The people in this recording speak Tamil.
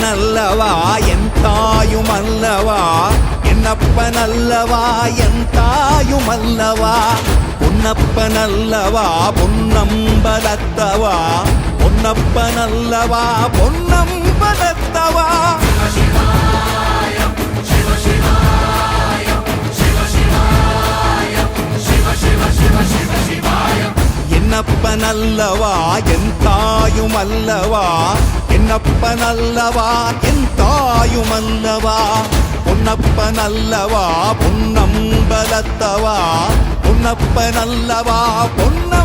பொன்னப்பனல்லவா என் தாயுமல்லவா என்னப்பனல்லவா என் தாயுமல்லவா பொன்னப்பனல்லவா பொன்னம்பலத்தவா பொன்னப்பனல்லவா பொன்னம்பலத்தவா என்னப்பனல்லவா என் தாயுமல்லவா என்னப்பனல்லவா என் தாயுமல்லவா பொன்னப்பனல்லவா பொன்னம்பலத்தவா பொன்னப்பனல்லவா பொன்ன